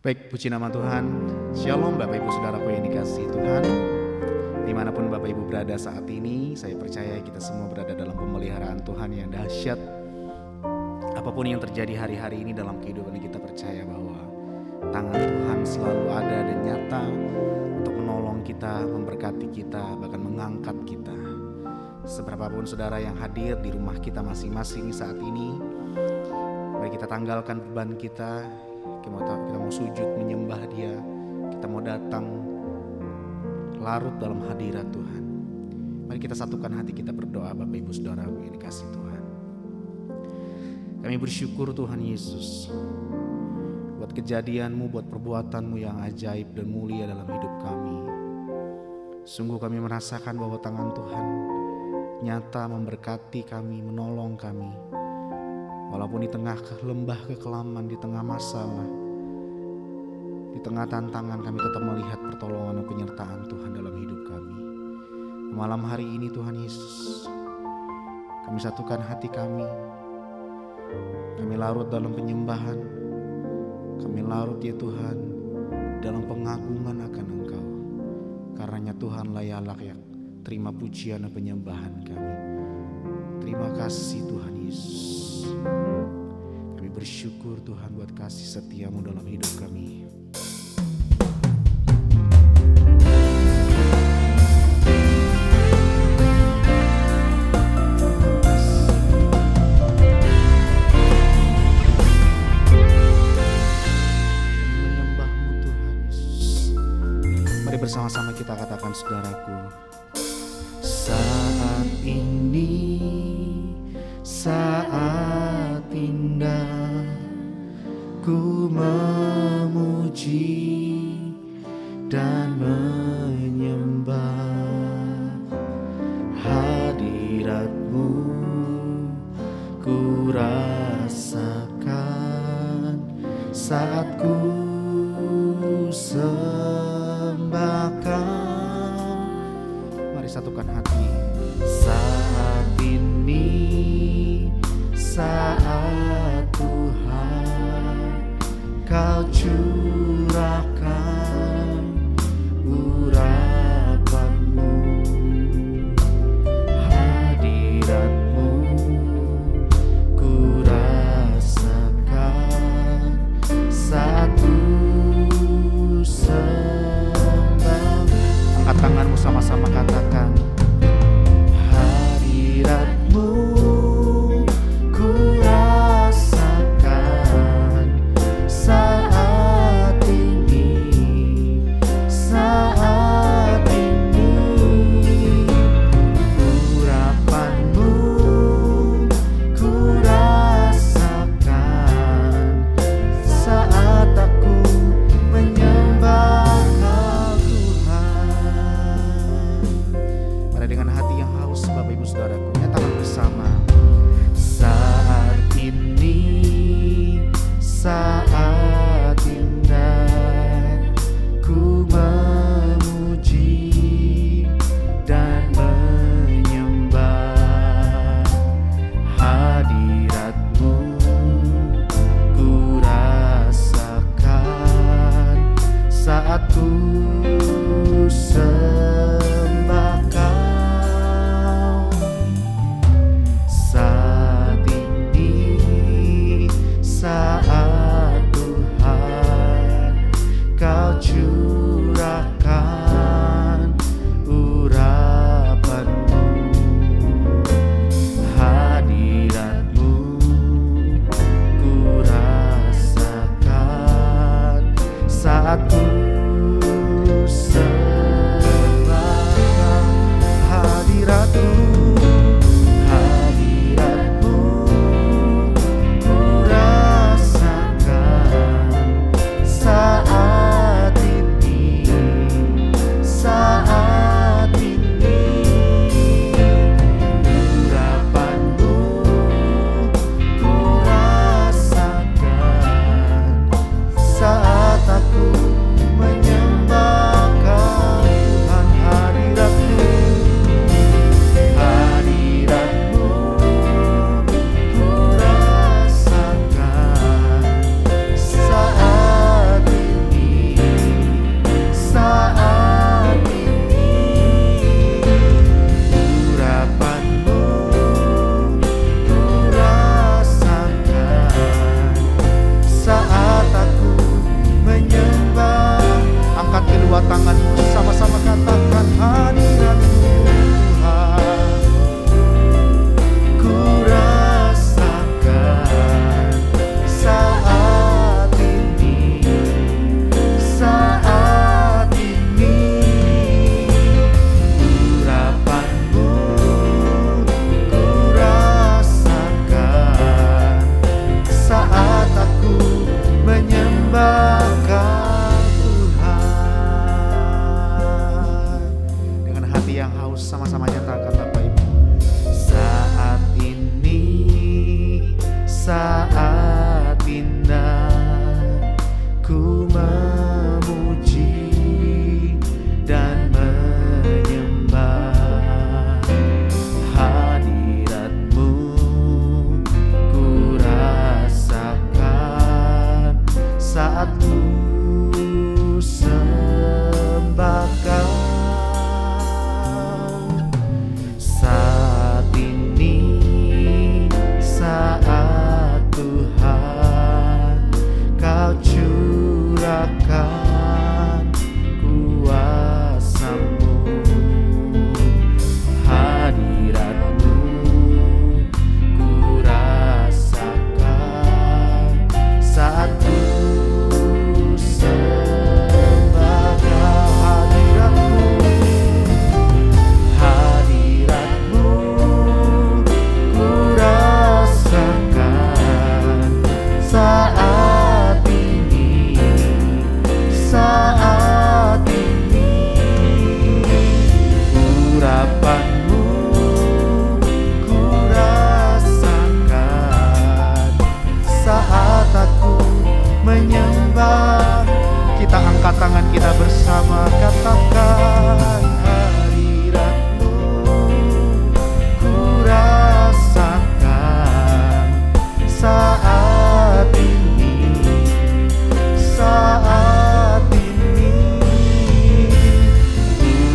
Baik, puji nama Tuhan. Shalom Bapak Ibu Saudaraku yang dikasihi Tuhan. Dimanapun Bapak Ibu berada saat ini, saya percaya kita semua berada dalam pemeliharaan Tuhan yang dahsyat. Apapun yang terjadi hari-hari ini dalam kehidupan kita, percaya bahwa tangan Tuhan selalu ada dan nyata untuk menolong kita, memberkati kita, bahkan mengangkat kita. Seberapapun saudara yang hadir di rumah kita masing-masing saat ini, mari kita tanggalkan beban kita. Kita mau sujud menyembah Dia, kita mau datang larut dalam hadirat Tuhan. Mari kita satukan hati kita berdoa. Bapak Ibu Saudaraku yang dikasihi Tuhan, kami bersyukur Tuhan Yesus buat kejadian-Mu, buat perbuatan-Mu yang ajaib dan mulia dalam hidup kami. Sungguh kami merasakan bahwa tangan Tuhan nyata memberkati kami, menolong kami. Walaupun di tengah lembah kekelaman, di tengah masalah, di tengah tantangan, kami tetap melihat pertolongan dan penyertaan Tuhan dalam hidup kami. Malam hari ini Tuhan Yesus, kami satukan hati kami. Kami larut dalam penyembahan. Kami larut ya Tuhan dalam pengagungan akan Engkau. Karenanya Tuhan layak ya terima pujian dan penyembahan kami. Terima kasih Tuhan Yesus. Kami bersyukur Tuhan buat kasih setia-Mu dalam hidup kami. Menyembah-Mu Tuhan Yesus. Mari bersama-sama kita katakan saudaraku. Saat ini saat indah, ku memuji dan menyembah hadirat-Mu, ku rasakan saat ku sembahkan. Mari satukan hati. Saat ini saat Tuhan Kau curahkan urapan-Mu, hadirat-Mu, ku rasakan saat ku sembah. Angkat tanganmu, sama-sama katakan. Hadirat-Mu ku rasakan saat ini, saat ini. Urapan-Mu ku rasakan saat aku menyembah Kau Tuhan. Pada dengan hati yang haus Bapak Ibu Saudaraku, nyatakan bersama. Saat ini saat indah, ku memuji dan menyembah hadirat-Mu, ku rasakan saat ku sembah Kau. Saat ini saat Tuhan Kau curahkan urapan-Mu, hadirat-Mu, ku rasakan saat ku menyembah Kau Tuhan. Dengan hati yang haus sama-sama nyatakan Bapak Ibu. Saat ini saat indah ku memuji dan menyembah hadirat-Mu, ku rasakan saat ku sembah Kau. Saat ini saat Tuhan Kau curahkan kuasa-Mu, hadirat-Mu ku rasakan saat ku sembah Kau. Hadirat-Mu, hadirat-Mu ku rasakan saat ini, saat ini. Urapan-Mu ku rasakan saat aku menyembah. Kita angkat tangan kita bersama, katakan hadirat-Mu ku rasakan saat ini, saat ini.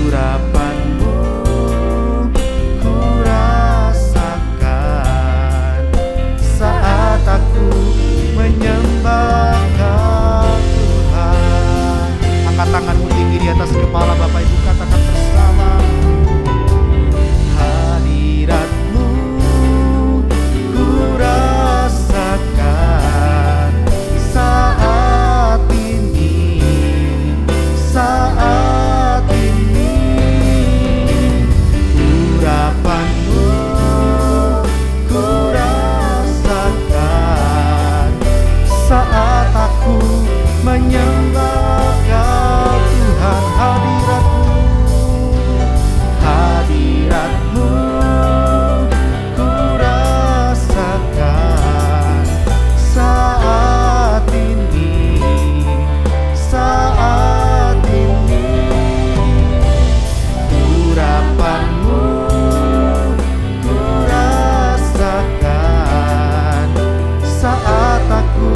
Urapan-Mu ku rasakan saat aku menyembah Kau Tuhan. Angkat tanganmu tinggi di atas kepala Bapak Ibu, katakan bersama. Hadirat-Mu ku rasakan saat ini, saat ini. Urapan-Mu ku rasakan saat aku menyembah Kau Tuhan. Hadirat-Mu, hadirat-Mu ku rasakan saat ini, saat ini. Urapan-Mu ku rasakan saat aku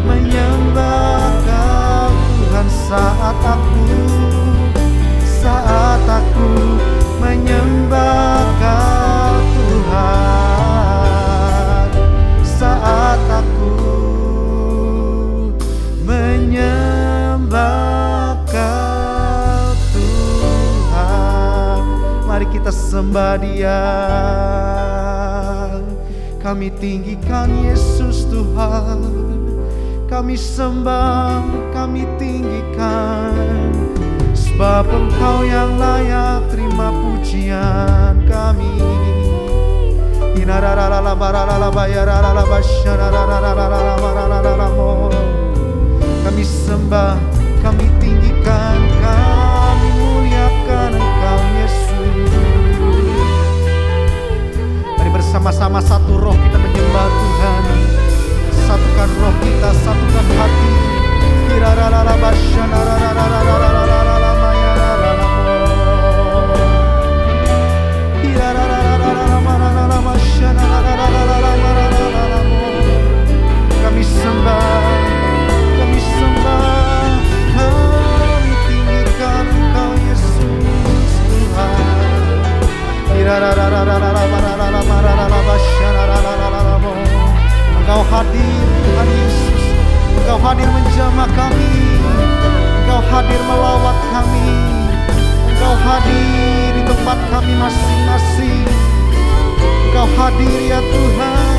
menyembah Kau Tuhan. Saat aku menyembah Kau Tuhan, saat aku menyembah Kau Tuhan. Mari kita sembah Dia. Kami tinggikan Yesus Tuhan, kami sembah, kami tinggikan, sebab Engkau yang layak terima pujian kami. Kami sembah, kami tinggikan, kami muliakan Engkau Yesus. Mari bersama-sama satu roh kita menyembah Tuhan. Satukan roh kita, satukan hati. Kami sembah, kami sembah, kami tinggikan Engkau Yesus Tuhan. Engkau hadir Tuhan Yesus, Engkau hadir menjamah kami, Engkau hadir melawat kami, Engkau hadir di tempat kami masing-masing. Engkau hadir ya Tuhan.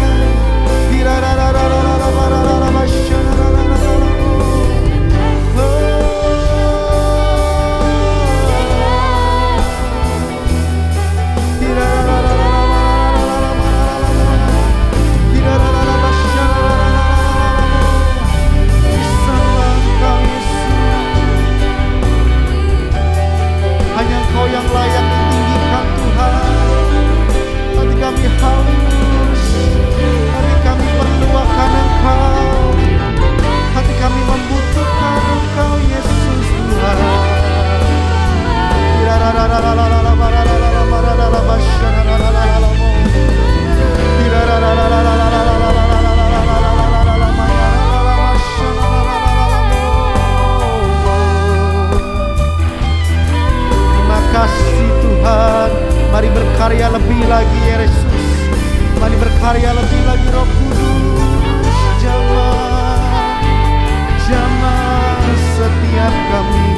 berkarya lebih lagi Yesus. Mari berkarya lebih lagi Roh Kudus. Jamah setiap kami,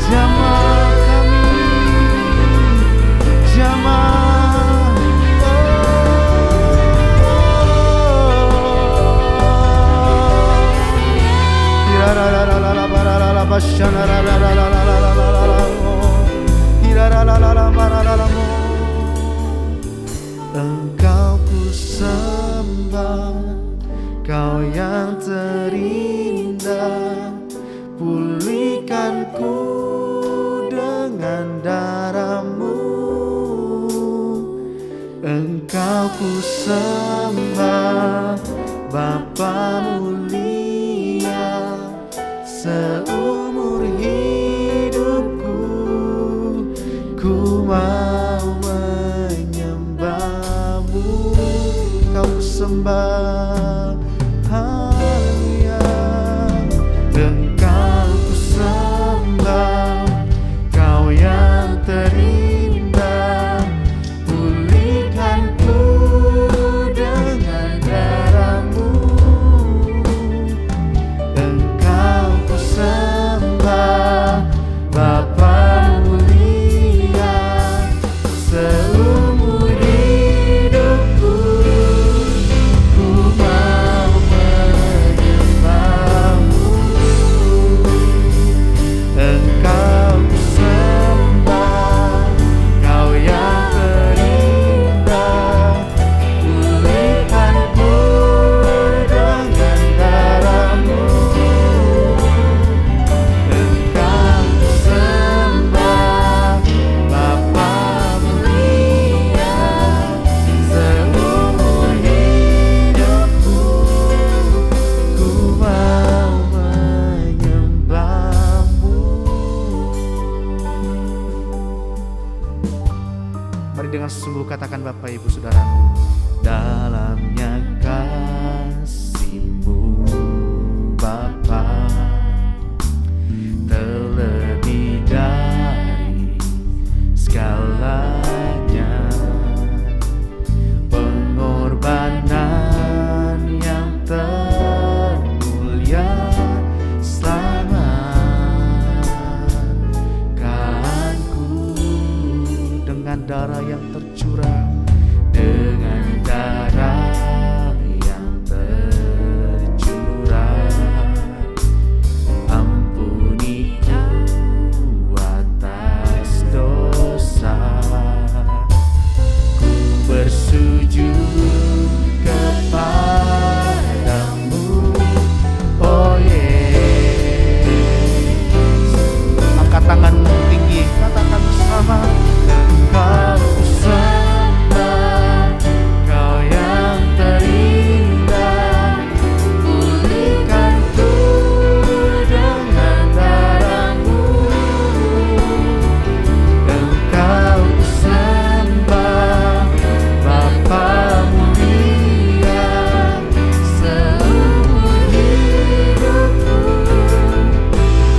jamah kami, jamah. Engkau ku sembah, Kau yang terindah, pulihkanku dengan darah-Mu. Engkau ku sembah, Bapa mulia, seumur hidupku ku mau menyembah-Mu. Kau ku sembah, haleluya. Engkau ku sembah, Kau yang terindah, pulihkanku dengan darah-Mu. Engkau ku sembah, Bapa mulia, seumur hidupku ku mau menyembah-Mu. Engkau ku sembah, Kau yang terindah, pulihkanku dengan darah-Mu. Engkau ku sembah, Bapa mulia, seumur hidupku ku mau menyembah-Mu. Mari dengan sungguh katakan Bapak Ibu Saudaraku, dalamnya kasih-Mu Bapa, terlebih dari segalanya, pengorbanan yang termulia, selamatkanku dengan darah yang tercurah, dengan darah yang tercurah. Ampuniku atas dosa, ku bersujud kepadamu. Oh Yesus, angkat tanganmu tinggi, katakan bersama. Engkau ku sembah, Kau yang terindah, pulihkanku dengan darah-Mu. Engkau ku sembah, Bapa mulia, seumur hidupku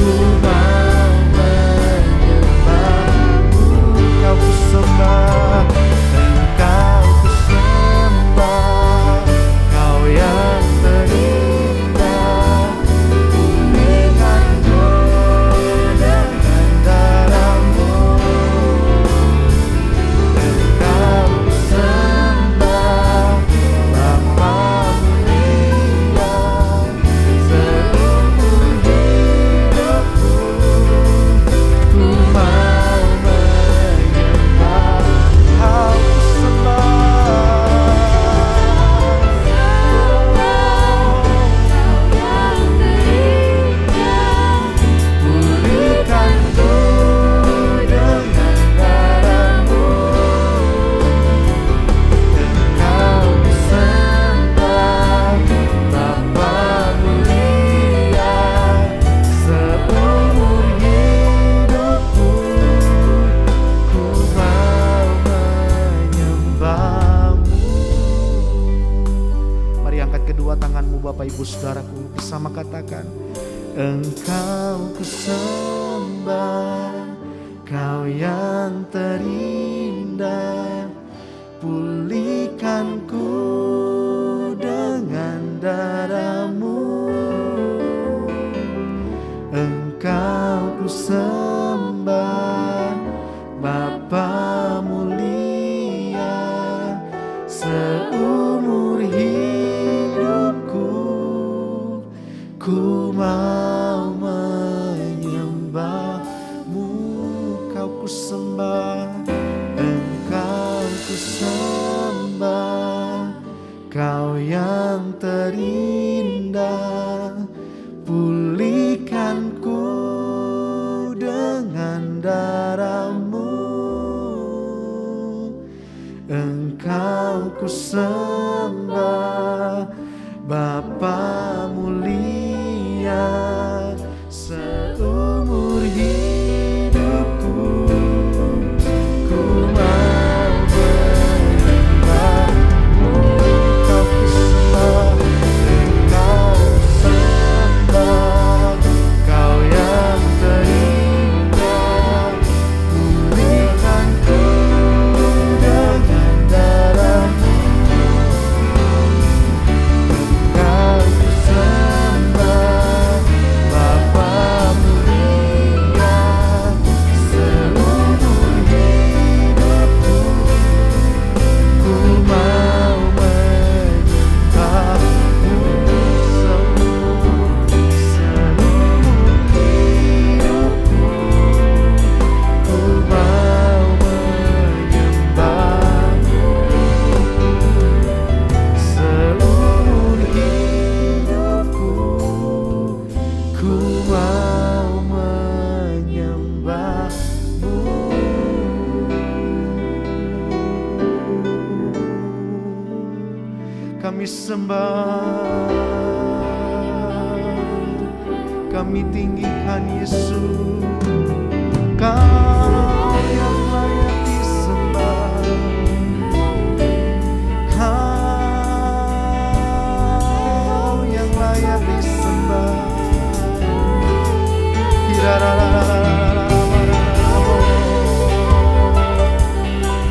ku mau menyembah-Mu. Engkau ku sembah, Engkau ku sembah, Kau yang terindah, pulihkanku dengan darah-Mu. Engkau ku sembah, Bapa mulia, seumur hidupku ku mau menyembah. Kau ku pulihkanku dengan darah-Mu. Engkau ku sembah, Bapa mulia, seumur hidupku ku mau menyembah-Mu. Mari angkat kedua tanganmu Bapak Ibu Saudaraku, bersama katakan, Engkau ku sembah, Kau yang terindah, terindah, pulihkan ku dengan darah-Mu. Engkau ku sembah, Bapa mulia, seumur hidupku ku mau menyembah-Mu. Kau ku sembah, Engkau ku sembah, Kau yang terindah, pulihkan ku dengan darah-Mu. Engkau ku sembah, Bapa mulia, seumur hidupku ku mau menyembah-Mu. Engkau ku sembah, Engkau sembah, Kau yang terindah, pulihkan ku dengan darah-Mu. Engkau ku sembah, Bapa mulia, seumur hidupku ku mau menyembah-Mu. Seumur hidupku ku mau menyembah-Mu. Seumur hidupku ku mau menyembah-Mu. Kami sembah, kami tinggikan Yesus. Kau yang layak disembah, Kau yang layak disembah.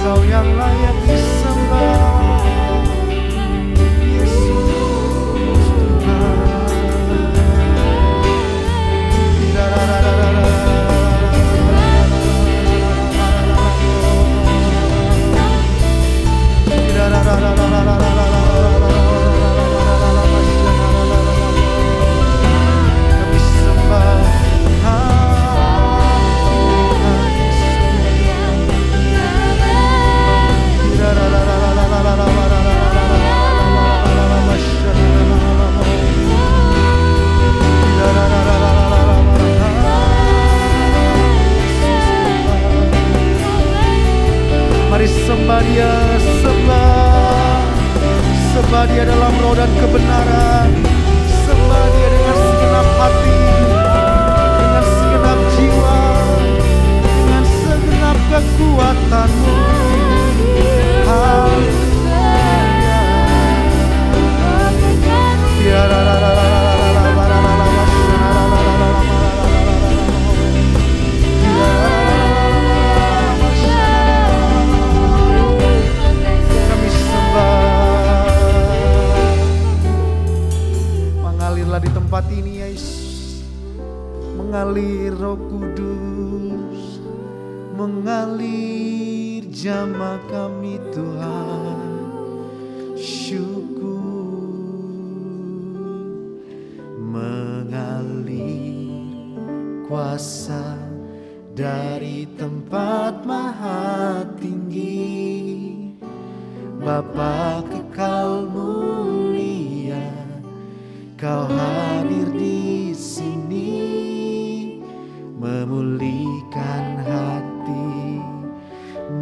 Kau yang layak disembah, Yesus kami sembah, mari sembah Dia, sembah Dia dalam roh dan kebenaran, sembah Dia dengan segenap hati, dengan segenap jiwa, dengan segenap kekuatan-Mu. Kami sembah, mengalirlah di tempat ini ya Yesus, mengalir Roh Kudus, mengalir jamah kami Tuhan. Syukur mengalir kuasa dari tempat maha tinggi, Bapa kekal mulia, Kau hadir di sini, memulihkan hati,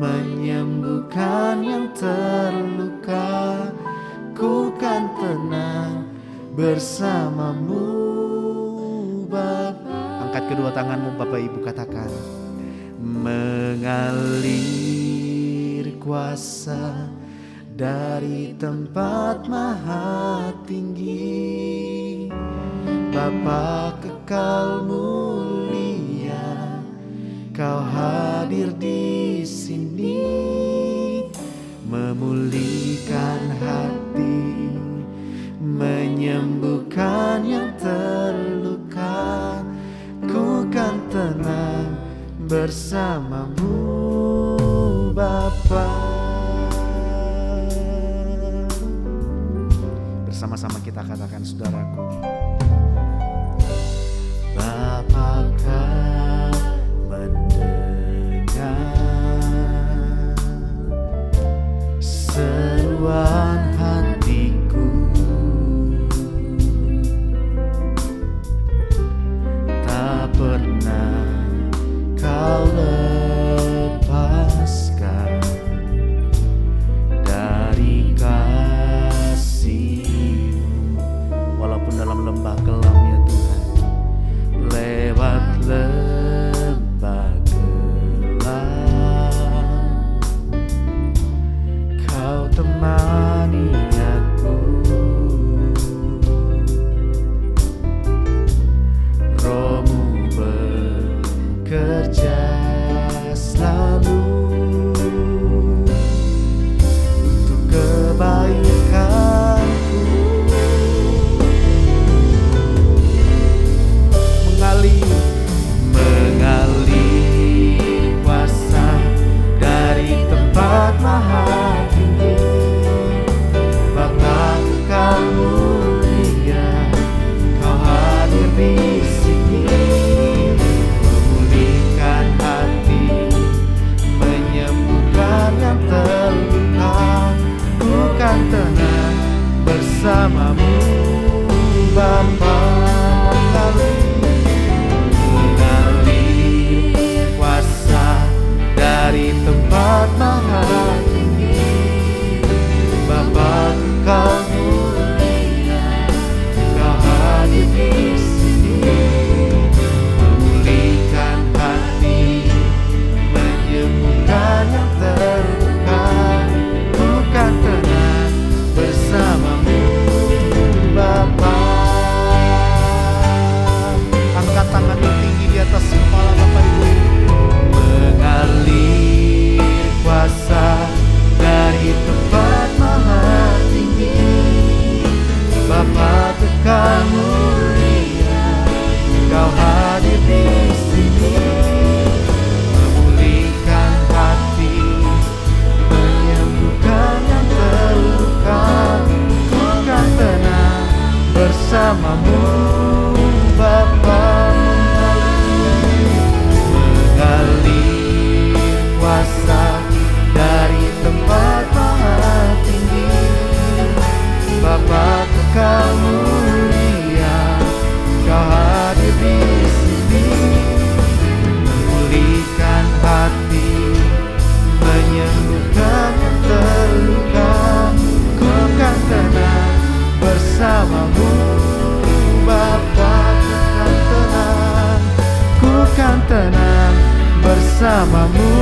menyembuhkan yang terluka. Ku kan tenang bersama-Mu, Bapa. Angkat kedua tanganmu Bapak Ibu, katakan, mengalir kuasa dari tempat maha tinggi, Bapa kekal mulia, Kau hadir di sini, memulihkan yang terluka. Ku kan tenang bersamamu Bapa. Bersama-sama kita katakan saudaraku, Bapakah mendengar seruan hatiku, tak pernah kau lepaskan dari kasih-Mu. Walaupun dalam lembah kelam ya Tuhan, lewat lembah gelap Kau temani aku. Roh-Mu bekerja selalu untuk kebaikanku. Mengalir kuasa dari tempat maha tinggi. Bapa Kau mulia, Kau hadir di sini, memulihkan hati, menyembuhkan yang terluka. Ku kan tenang bersamamu Bapa. Mengalir kuasa dari tempat maha tinggi. Bapa Kau mulia, Kau hadir di sini, memulihkan hati, menyembuhkan yang terluka. Ku kan tenang bersamamu Bapa. Angkat tangan tinggi di atas kepala Bapak Ibu. Mengalir kuasa dari tempat maha tinggi. Bapa Kau mulia, Kau hadir di sini, memulihkan hati, menyembuhkan yang terluka. Ku kan tenang bersamamu Bapa. Mengalir kuasa dari tempat maha tinggi. Bapa Kau mulia, Kau hadir di sini, memulihkan hati, menyembuhkan yang terluka. Ku kan tenang bersamamu Bapa. Ku kan tenang bersamamu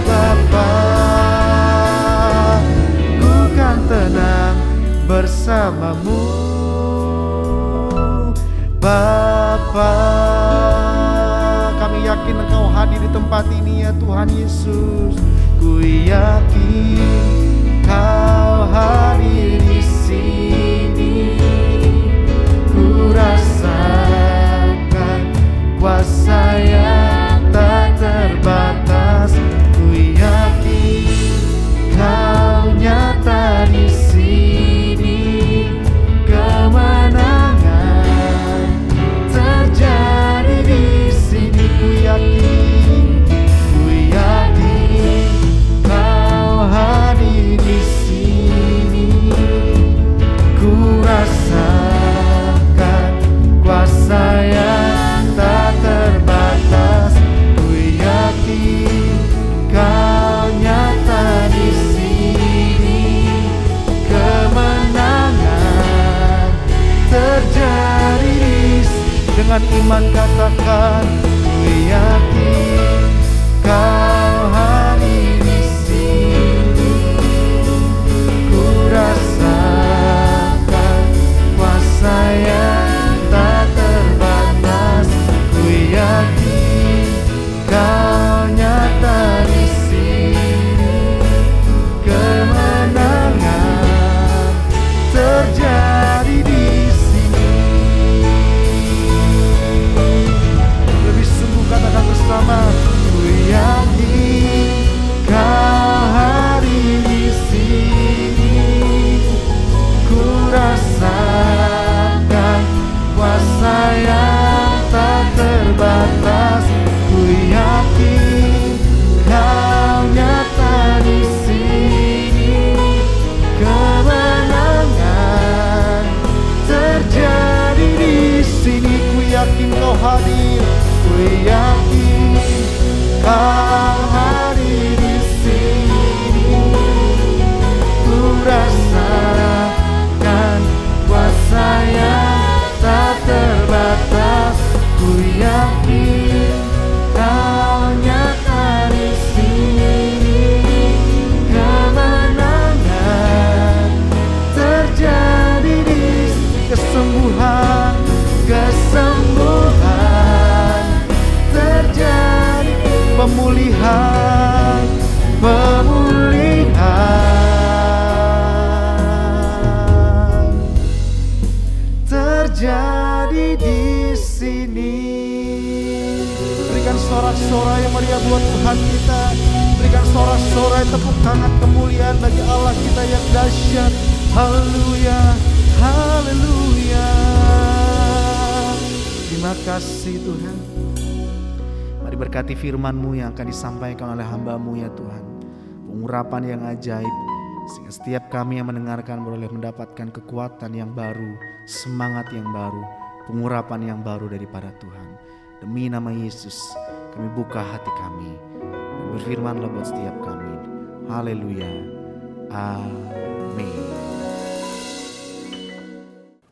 Bapa. Ku kan tenang bersamamu Bapa. Kami yakin Engkau hadir di tempat ini ya Tuhan Yesus. Ku yakin Kau hadir di sini. Ku rasakan kuasa yang tak terbatas. Ku yakin Kau nyata di sini. Kemenangan terjadi di sini. Ku yakin Kau hadir di sini. Ku rasakan kuasa yang tak terbatas. Ku yakin Kau nyata di sini. Kemenangan terjadi di sini. Dengan iman katakan, ku yakin Kau hadir di sini. Ku rasakan kuasa yang tak terbatas. Ku yakin Kau nyata di sini. Kemenangan terjadi di sini. hadir. Ku yakin Kau hadir di sini. Ku rasakan kuasa yang tak terbatas. Ku yakin Kau nyata di sini. Kemenangan terjadi di kesembuhan terjadi, pemulihan terjadi di sini. Berikan sorak-sorai yang meriah buat Tuhan kita. Berikan sorak-sorai tepuk tangan kemuliaan bagi Allah kita yang dahsyat. Haleluya, haleluya. Terima kasih Tuhan. Mari berkati firman-Mu yang akan disampaikan oleh hamba-Mu ya Tuhan. Pengurapan yang ajaib, sehingga setiap kami yang mendengarkan boleh mendapatkan kekuatan yang baru, semangat yang baru, pengurapan yang baru daripada Tuhan. Demi nama Yesus kami buka hati kami dan berfirmanlah buat setiap kami. Haleluya, amin.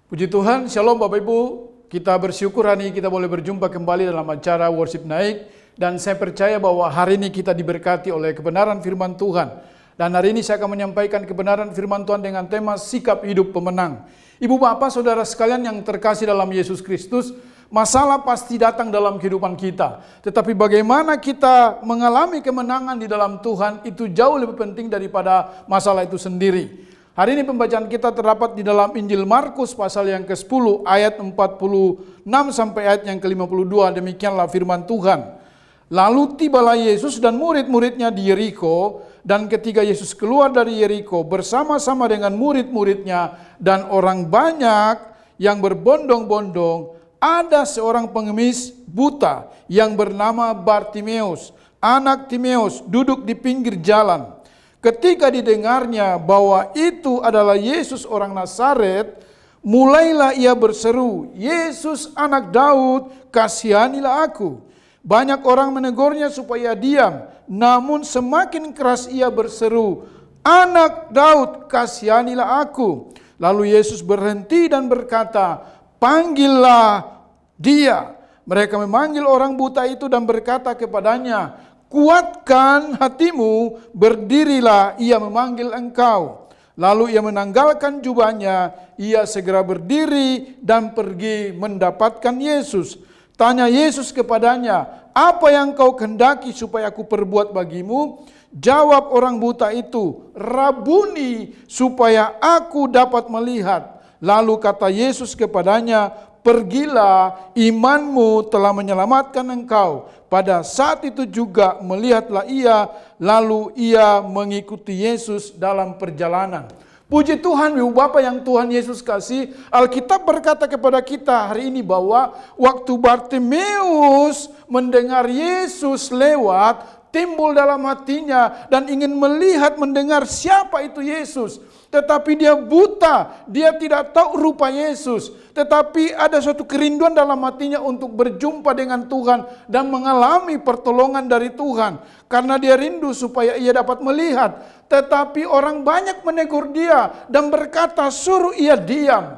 Puji Tuhan, shalom Bapak Ibu. Kita bersyukur hari ini kita boleh berjumpa kembali dalam acara Worship Naik. Dan saya percaya bahwa hari ini kita diberkati oleh kebenaran firman Tuhan. Dan hari ini saya akan menyampaikan kebenaran firman Tuhan dengan tema sikap hidup pemenang. Ibu bapak saudara sekalian yang terkasih dalam Yesus Kristus, masalah pasti datang dalam kehidupan kita. Tetapi bagaimana kita mengalami kemenangan di dalam Tuhan itu jauh lebih penting daripada masalah itu sendiri. Hari ini pembacaan kita terdapat di dalam Injil Markus pasal yang ke-10 ayat 46 sampai ayat yang ke-52. Demikianlah firman Tuhan. Lalu tibalah Yesus dan murid-muridnya di Yeriko, dan ketika Yesus keluar dari Yeriko bersama-sama dengan murid-muridnya dan orang banyak yang berbondong-bondong, ada seorang pengemis buta yang bernama Bartimeus, anak Timeus, duduk di pinggir jalan. Ketika didengarnya bahwa itu adalah Yesus orang Nazaret, mulailah ia berseru, "Yesus anak Daud, kasihanilah aku." Banyak orang menegurnya supaya diam, namun semakin keras ia berseru, "Anak Daud, kasihanilah aku." Lalu Yesus berhenti dan berkata, "Panggillah dia." Mereka memanggil orang buta itu dan berkata kepadanya, "Kuatkan hatimu, berdirilah, ia memanggil engkau." Lalu ia menanggalkan jubahnya, ia segera berdiri dan pergi mendapatkan Yesus. Tanya Yesus kepadanya, "Apa yang kau kehendaki supaya aku perbuat bagimu?" Jawab orang buta itu, "Rabuni, supaya aku dapat melihat." Lalu kata Yesus kepadanya, "Pergilah, imanmu telah menyelamatkan engkau." Pada saat itu juga melihatlah ia, lalu ia mengikuti Yesus dalam perjalanan. Puji Tuhan, Ibu Bapak yang Tuhan Yesus kasih, Alkitab berkata kepada kita hari ini bahwa waktu Bartimeus mendengar Yesus lewat, timbul dalam hatinya dan ingin melihat, mendengar siapa itu Yesus. Tetapi dia buta, dia tidak tahu rupa Yesus. Tetapi ada suatu kerinduan dalam hatinya untuk berjumpa dengan Tuhan dan mengalami pertolongan dari Tuhan. Karena dia rindu supaya ia dapat melihat. Tetapi orang banyak menegur dia dan berkata, "Suruh ia diam."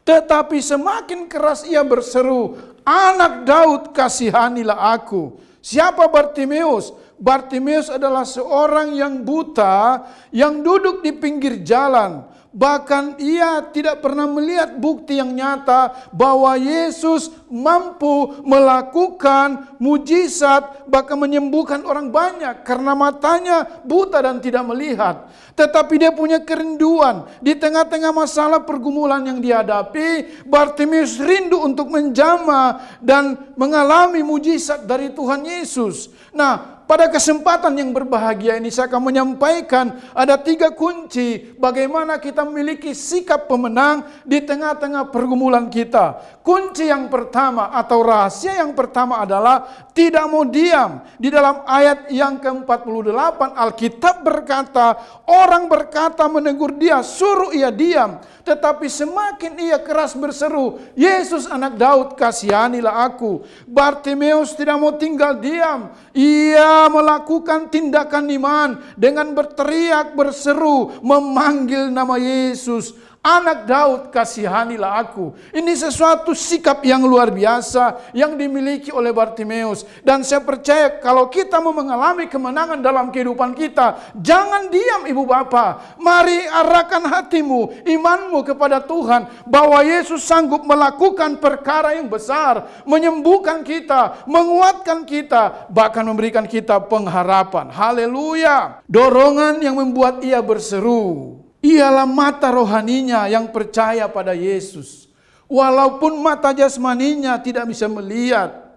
Tetapi semakin keras ia berseru, "Anak Daud, kasihanilah aku." Siapa Bartimeus? Bartimeus adalah seorang yang buta yang duduk di pinggir jalan. Bahkan ia tidak pernah melihat bukti yang nyata bahwa Yesus mampu melakukan mujizat, bahkan menyembuhkan orang banyak karena matanya buta dan tidak melihat. Tetapi dia punya kerinduan di tengah-tengah masalah pergumulan yang dihadapi. Bartimeus rindu untuk menjamah dan mengalami mujizat dari Tuhan Yesus. Nah, pada kesempatan yang berbahagia ini saya akan menyampaikan ada 3 kunci bagaimana kita memiliki sikap pemenang di tengah-tengah pergumulan kita. Kunci yang pertama atau rahasia yang pertama adalah tidak mau diam. Di dalam ayat yang ke-48 Alkitab berkata, orang berkata menegur dia, "Suruh ia diam." Tetapi semakin ia keras berseru, Yesus anak Daud, kasihanilah aku. Bartimeus tidak mau tinggal diam. Ia melakukan tindakan iman dengan berteriak, berseru, memanggil nama Yesus. Anak Daud, kasihanilah aku. Ini sesuatu sikap yang luar biasa yang dimiliki oleh Bartimeus. Dan saya percaya kalau kita mau mengalami kemenangan dalam kehidupan kita, jangan diam ibu bapa. Mari arahkan hatimu, imanmu kepada Tuhan, bahwa Yesus sanggup melakukan perkara yang besar, menyembuhkan kita, menguatkan kita, bahkan memberikan kita pengharapan. Haleluya. Dorongan yang membuat ia berseru ialah mata rohaninya yang percaya pada Yesus. Walaupun mata jasmaninya tidak bisa melihat,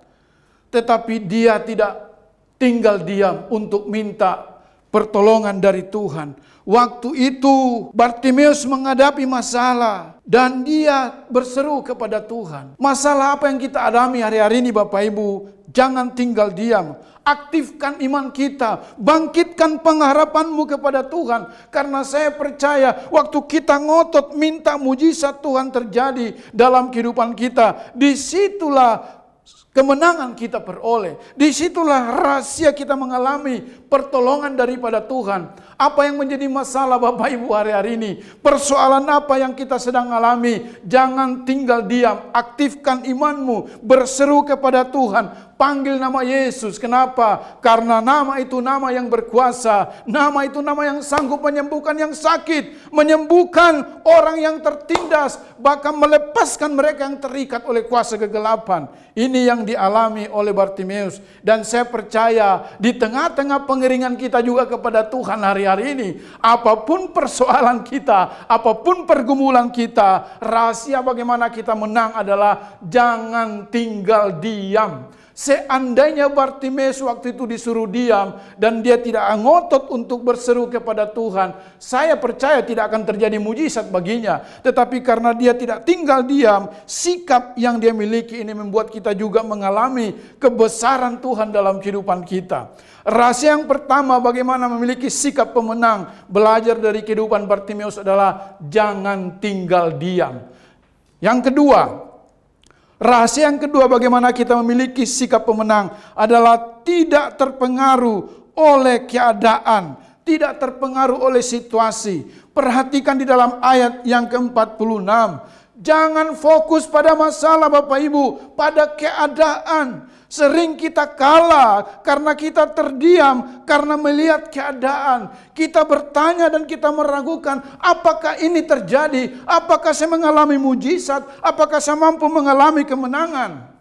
tetapi dia tidak tinggal diam untuk minta pertolongan dari Tuhan. Waktu itu Bartimeus menghadapi masalah dan dia berseru kepada Tuhan. Masalah apa yang kita alami hari-hari ini Bapak Ibu? Jangan tinggal diam. Aktifkan iman kita, bangkitkan pengharapanmu kepada Tuhan. Karena saya percaya waktu kita ngotot minta mujizat Tuhan terjadi dalam kehidupan kita, disitulah kemenangan kita peroleh. Disitulah rahasia kita mengalami pertolongan daripada Tuhan. Apa yang menjadi masalah Bapak Ibu hari-hari ini? Persoalan apa yang kita sedang alami? Jangan tinggal diam, aktifkan imanmu, berseru kepada Tuhan. Panggil nama Yesus. Kenapa? Karena nama itu nama yang berkuasa. Nama itu nama yang sanggup menyembuhkan yang sakit, menyembuhkan orang yang tertindas, bahkan melepaskan mereka yang terikat oleh kuasa kegelapan. Ini yang dialami oleh Bartimeus. Dan saya percaya di tengah-tengah pengeringan kita juga kepada Tuhan hari-hari ini, apapun persoalan kita, apapun pergumulan kita, rahasia bagaimana kita menang adalah jangan tinggal diam. Seandainya Bartimeus waktu itu disuruh diam dan dia tidak ngotot untuk berseru kepada Tuhan, saya percaya tidak akan terjadi mujizat baginya. Tetapi karena dia tidak tinggal diam, sikap yang dia miliki ini membuat kita juga mengalami kebesaran Tuhan dalam kehidupan kita. Rahasia yang pertama bagaimana memiliki sikap pemenang, belajar dari kehidupan Bartimeus adalah jangan tinggal diam. Yang kedua, rahasia yang kedua bagaimana kita memiliki sikap pemenang adalah tidak terpengaruh oleh keadaan, tidak terpengaruh oleh situasi. Perhatikan di dalam ayat yang ke-46. Jangan fokus pada masalah Bapak Ibu, pada keadaan. Sering kita kalah karena kita terdiam, karena melihat keadaan. Kita bertanya dan kita meragukan, apakah ini terjadi? Apakah saya mengalami mujizat? Apakah saya mampu mengalami kemenangan?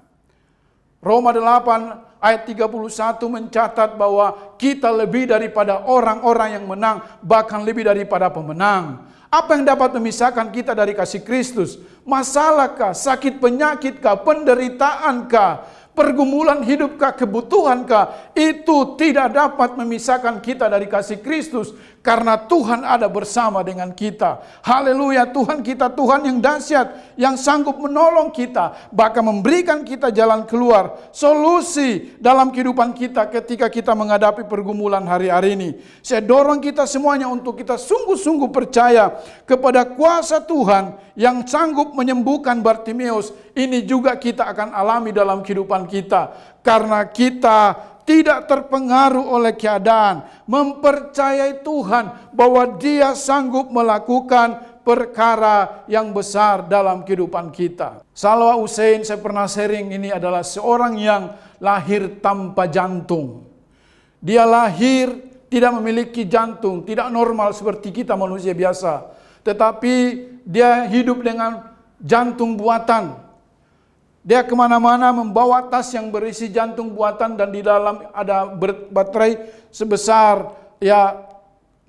Roma 8 ayat 31 mencatat bahwa kita lebih daripada orang-orang yang menang, bahkan lebih daripada pemenang. Apa yang dapat memisahkan kita dari kasih Kristus? Masalahkah, sakit penyakitkah, penderitaankah, pergumulan hidupkah, kebutuhankah? Itu tidak dapat memisahkan kita dari kasih Kristus, karena Tuhan ada bersama dengan kita. Haleluya, Tuhan kita Tuhan yang dahsyat, yang sanggup menolong kita, bahkan memberikan kita jalan keluar, solusi dalam kehidupan kita ketika kita menghadapi pergumulan hari-hari ini. Saya dorong kita semuanya untuk kita sungguh-sungguh percaya kepada kuasa Tuhan yang sanggup menyembuhkan Bartimeus. Ini juga kita akan alami dalam kehidupan kita, karena kita tidak terpengaruh oleh keadaan, mempercayai Tuhan bahwa Dia sanggup melakukan perkara yang besar dalam kehidupan kita. Salwa Hussein, saya pernah sharing, ini adalah seorang yang lahir tanpa jantung. Dia lahir tidak memiliki jantung, tidak normal seperti kita manusia biasa. Tetapi dia hidup dengan jantung buatan. Dia kemana-mana membawa tas yang berisi jantung buatan dan di dalam ada baterai sebesar 6,8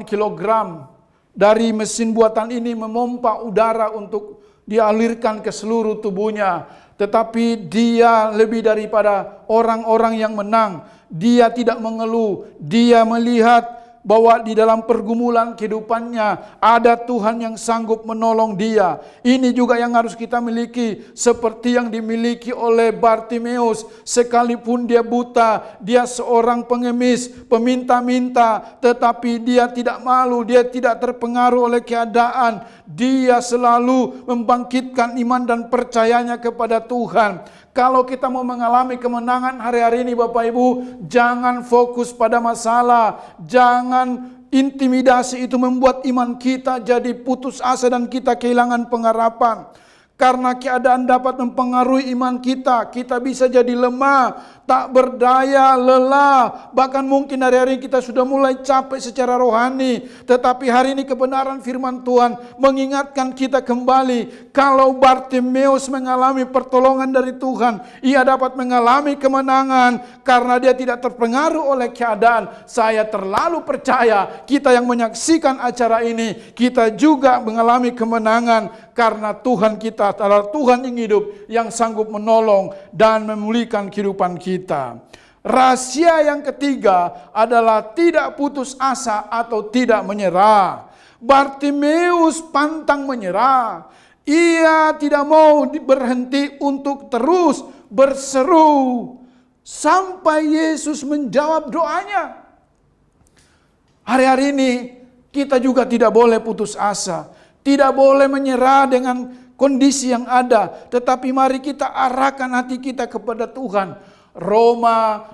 kilogram. Dari mesin buatan ini memompa udara untuk dialirkan ke seluruh tubuhnya. Tetapi dia lebih daripada orang-orang yang menang. Dia tidak mengeluh. Dia melihat bahwa di dalam pergumulan kehidupannya ada Tuhan yang sanggup menolong dia. Ini juga yang harus kita miliki, seperti yang dimiliki oleh Bartimeus. Sekalipun dia buta, dia seorang pengemis, peminta-minta, tetapi dia tidak malu, dia tidak terpengaruh oleh keadaan. Dia selalu membangkitkan iman dan percayanya kepada Tuhan. Kalau kita mau mengalami kemenangan hari-hari ini Bapak Ibu, jangan fokus pada masalah, jangan intimidasi itu membuat iman kita jadi putus asa dan kita kehilangan pengharapan. Karena keadaan dapat mempengaruhi iman kita. Kita bisa jadi lemah, tak berdaya, lelah. Bahkan mungkin hari-hari kita sudah mulai capek secara rohani. Tetapi hari ini kebenaran firman Tuhan mengingatkan kita kembali. Kalau Bartimeus mengalami pertolongan dari Tuhan, ia dapat mengalami kemenangan karena dia tidak terpengaruh oleh keadaan. Saya terlalu percaya kita yang menyaksikan acara ini, kita juga mengalami kemenangan karena Tuhan kita adalah Tuhan yang hidup, yang sanggup menolong dan memulihkan kehidupan kita. Rahasia yang ketiga adalah tidak putus asa atau tidak menyerah. Bartimeus pantang menyerah. Ia tidak mau berhenti untuk terus berseru sampai Yesus menjawab doanya. Hari-hari ini kita juga tidak boleh putus asa. Tidak boleh menyerah dengan kondisi yang ada. Tetapi mari kita arahkan hati kita kepada Tuhan. Roma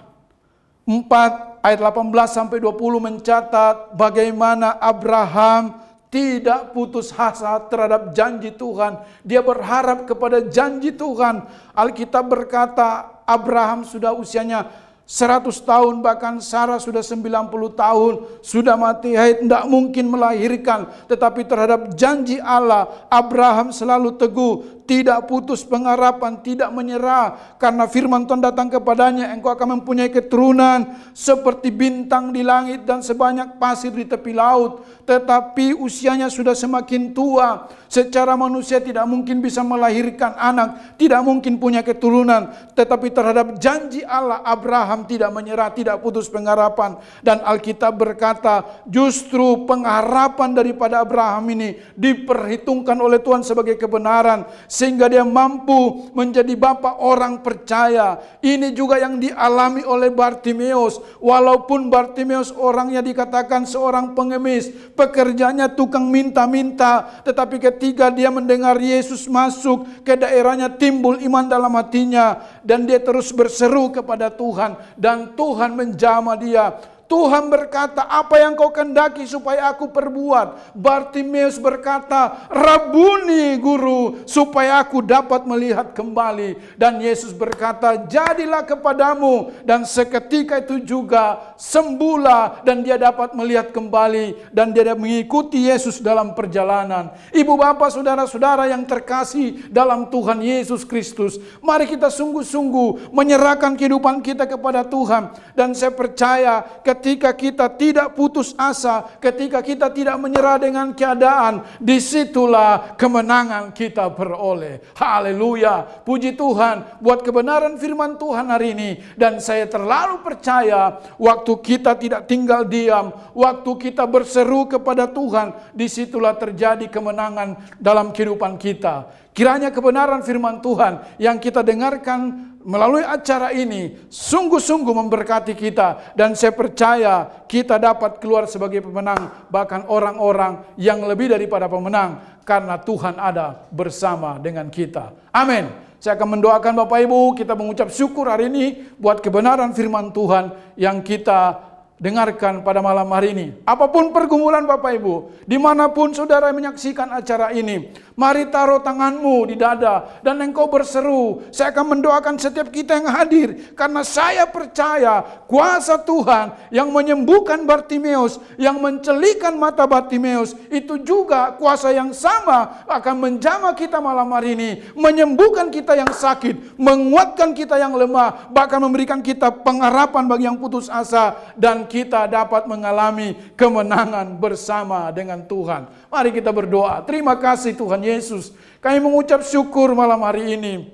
4 ayat 18-20 mencatat bagaimana Abraham tidak putus asa terhadap janji Tuhan. Dia berharap kepada janji Tuhan. Alkitab berkata Abraham sudah usianya 100 tahun, bahkan Sarah sudah 90 tahun, sudah mati haid, tidak mungkin melahirkan. Tetapi terhadap janji Allah, Abraham selalu teguh, tidak putus pengharapan, tidak menyerah. Karena firman Tuhan datang kepadanya, engkau akan mempunyai keturunan seperti bintang di langit dan sebanyak pasir di tepi laut. Tetapi usianya sudah semakin tua, secara manusia tidak mungkin bisa melahirkan anak, tidak mungkin punya keturunan. Tetapi terhadap janji Allah, Abraham tidak menyerah, tidak putus pengharapan. Dan Alkitab berkata justru pengharapan daripada Abraham ini diperhitungkan oleh Tuhan sebagai kebenaran, sehingga dia mampu menjadi bapa orang percaya. Ini juga yang dialami oleh Bartimeus. Walaupun Bartimeus orangnya dikatakan seorang pengemis, pekerjaannya tukang minta-minta, tetapi ketika dia mendengar Yesus masuk ke daerahnya, timbul iman dalam hatinya dan dia terus berseru kepada Tuhan dan Tuhan menjamah dia. Tuhan berkata, apa yang kau kehendaki supaya aku perbuat? Bartimeus berkata, Rabuni guru, supaya aku dapat melihat kembali. Dan Yesus berkata, jadilah kepadamu. Dan seketika itu juga sembuhlah dan dia dapat melihat kembali. Dan dia mengikuti Yesus dalam perjalanan. Ibu bapak saudara-saudara yang terkasih dalam Tuhan Yesus Kristus, mari kita sungguh-sungguh menyerahkan kehidupan kita kepada Tuhan. Dan saya percaya ketika kita tidak putus asa, ketika kita tidak menyerah dengan keadaan, disitulah kemenangan kita beroleh. Haleluya, puji Tuhan buat kebenaran firman Tuhan hari ini. Dan saya terlalu percaya waktu kita tidak tinggal diam, waktu kita berseru kepada Tuhan, disitulah terjadi kemenangan dalam kehidupan kita. Kiranya kebenaran firman Tuhan yang kita dengarkan melalui acara ini sungguh-sungguh memberkati kita. Dan saya percaya kita dapat keluar sebagai pemenang, bahkan orang-orang yang lebih daripada pemenang, karena Tuhan ada bersama dengan kita. Amin. Saya akan mendoakan Bapak Ibu, kita mengucap syukur hari ini buat kebenaran firman Tuhan yang kita dengarkan pada malam hari ini. Apapun pergumulan Bapak Ibu, dimanapun saudara menyaksikan acara ini, mari taruh tanganmu di dada dan engkau berseru. Saya akan mendoakan setiap kita yang hadir, karena saya percaya kuasa Tuhan yang menyembuhkan Bartimeus, yang mencelikan mata Bartimeus, itu juga kuasa yang sama akan menjamah kita malam hari ini, menyembuhkan kita yang sakit, menguatkan kita yang lemah, bahkan memberikan kita pengharapan bagi yang putus asa, dan kita dapat mengalami kemenangan bersama dengan Tuhan. Mari kita berdoa. Terima kasih Tuhan Yesus, kami mengucap syukur malam hari ini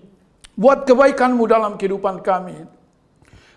buat kebaikan-Mu dalam kehidupan kami.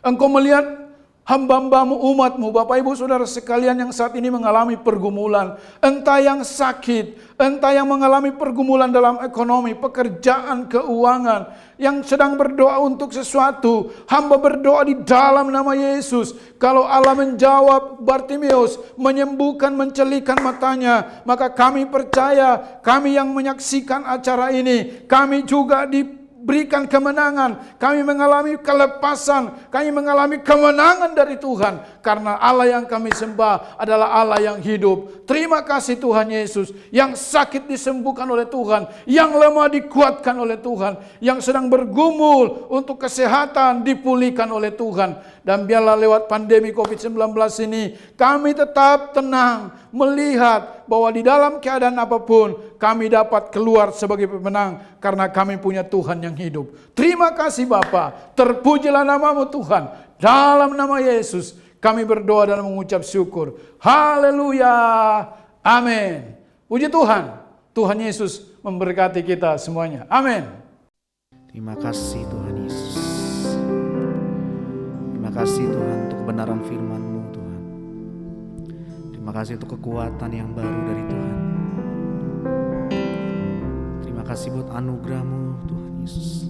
Engkau melihat hamba-hambamu, umatmu, Bapak Ibu Saudara sekalian yang saat ini mengalami pergumulan, entah yang sakit, entah yang mengalami pergumulan dalam ekonomi, pekerjaan, keuangan, yang sedang berdoa untuk sesuatu, hamba berdoa di dalam nama Yesus. Kalau Allah menjawab Bartimeus, menyembuhkan, mencelikan matanya, maka kami percaya, kami yang menyaksikan acara ini, kami juga diberikan kemenangan, kami mengalami kelepasan, kami mengalami kemenangan dari Tuhan. Karena Allah yang kami sembah adalah Allah yang hidup. Terima kasih Tuhan Yesus, yang sakit disembuhkan oleh Tuhan, yang lemah dikuatkan oleh Tuhan, yang sedang bergumul untuk kesehatan dipulihkan oleh Tuhan. Dan biarlah lewat pandemi COVID-19 ini, kami tetap tenang melihat bahwa di dalam keadaan apapun, kami dapat keluar sebagai pemenang karena kami punya Tuhan yang hidup. Terima kasih Bapa, terpujilah namamu Tuhan. Dalam nama Yesus kami berdoa dan mengucap syukur. Haleluya. Amin. Puji Tuhan. Tuhan Yesus memberkati kita semuanya. Amin. Terima kasih Tuhan Yesus. Terima kasih Tuhan untuk kebenaran firman-Mu Tuhan. Terima kasih untuk kekuatan yang baru dari Tuhan. Terima kasih buat anugerah-Mu Tuhan Yesus.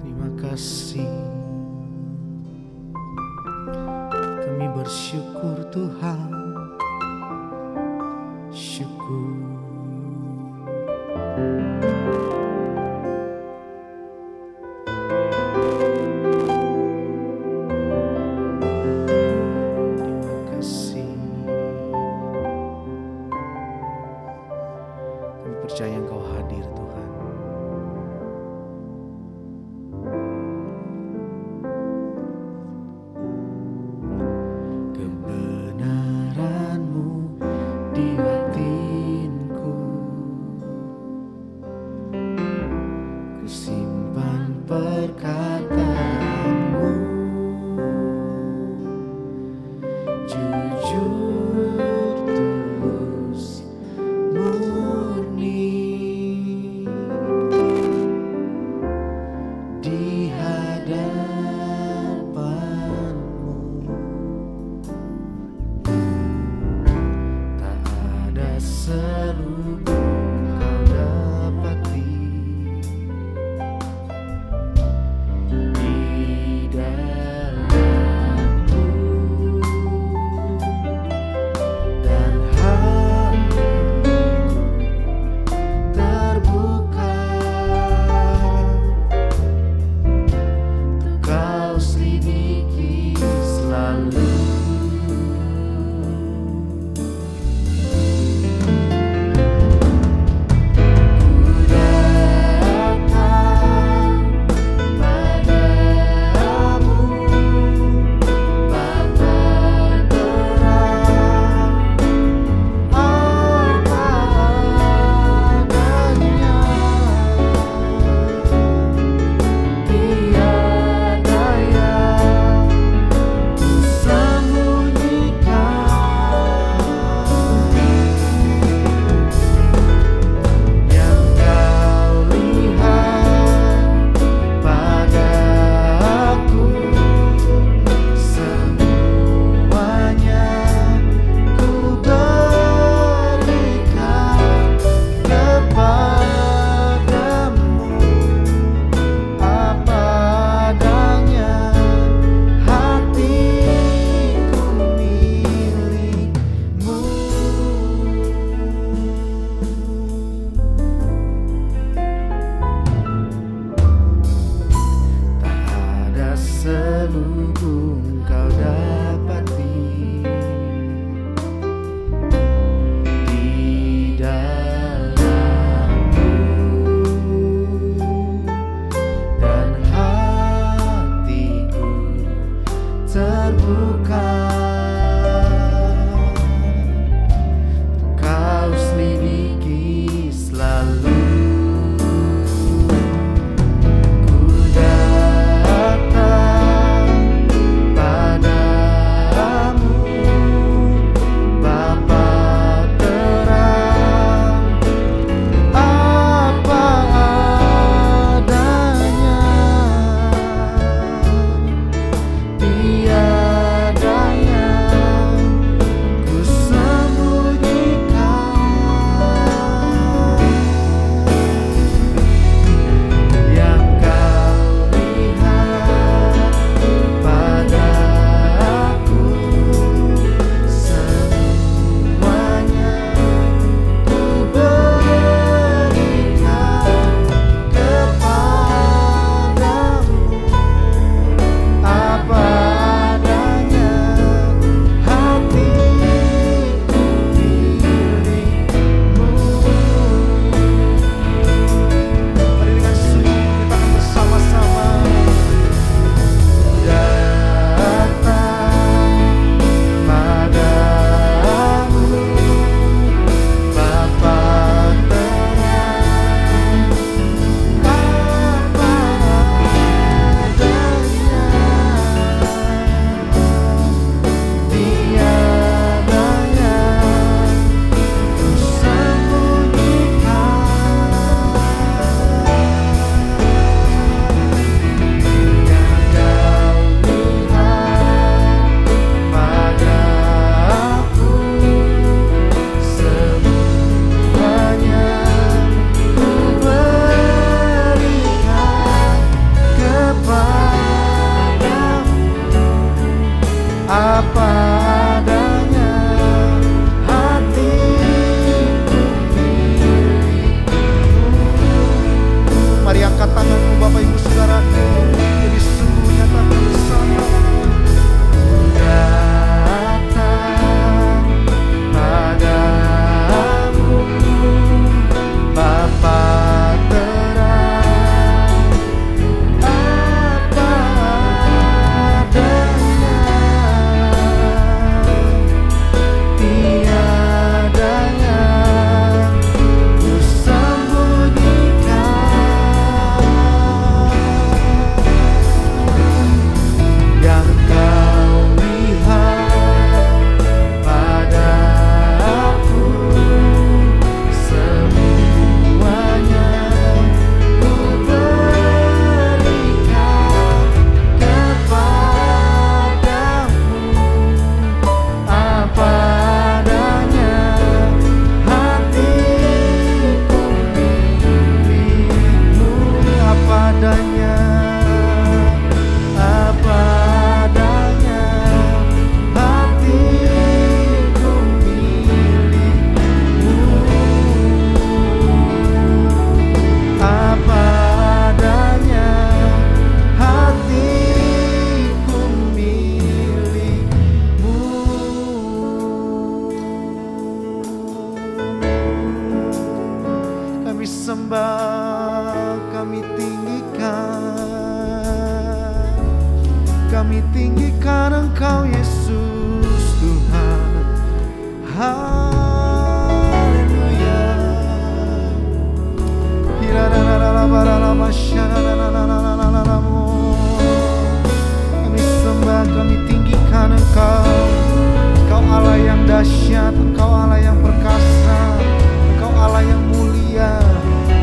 Terima kasih. Kami bersyukur Tuhan. Syukur. Percaya Engkau hadir Tuhan. Kebenaran-Mu di batinku, ku simpan perkataan-Mu, jujur, tulus, murni. Di hadapan-Mu tak ada selubung Kau dapati. Di dalam-Mu dan hatiku terbuka. Kau selidiki selalu. Ku datang padamu, Bapa terang, apa adanya. Tiada yang sembunyikan, yang Kau lihat padaku, semuanya Ku berikan kepadamu. Apa adanya, hatiku milik-Mu. Tak ada selubung Kau dapati. Di dalam-Mu dan hatiku terbuka. Kau selidiki selalu. Ku datang padamu, kami tinggikan Engkau Yesus Tuhan. Haleluya. Kami sembah, kami tinggikan Engkau. Engkau Allah yang dahsyat, Engkau Allah yang perkasa, Engkau Allah yang mulia.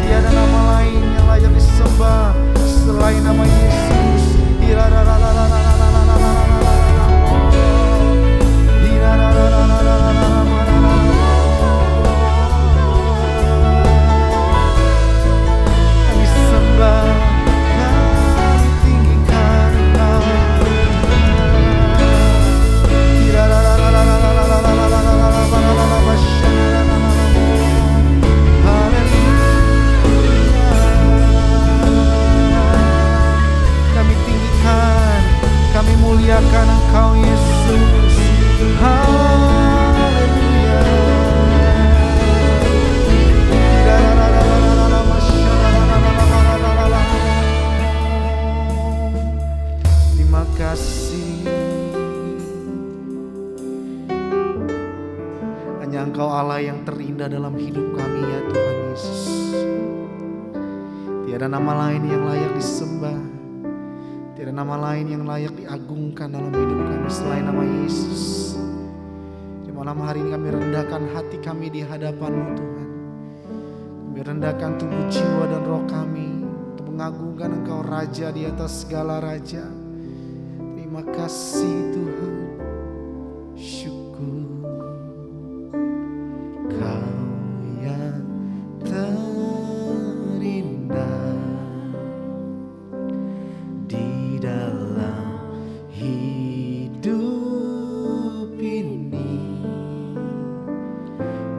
Tiada nama lain yang layak disembah selain nama Yesus. Kami sembah, kami tinggikan Engkau. Kami tinggikan, kami muliakan Engkau Yesus. Haleluya. Terima kasih. Hanya Engkau Allah yang terindah dalam hidup kami ya Tuhan Yesus. Tiada nama lain yang layak disembah, tiada nama lain yang layak diagungkan dalam hidup kami selain nama Yesus. Di malam hari ini kami rendahkan hati kami di hadapan-Mu Tuhan. Kami rendahkan tubuh, jiwa dan roh kami untuk mengagungkan Engkau Raja di atas segala raja. Terima kasih Tuhan. Syukur Kau yang terindah di dalam hidup ini.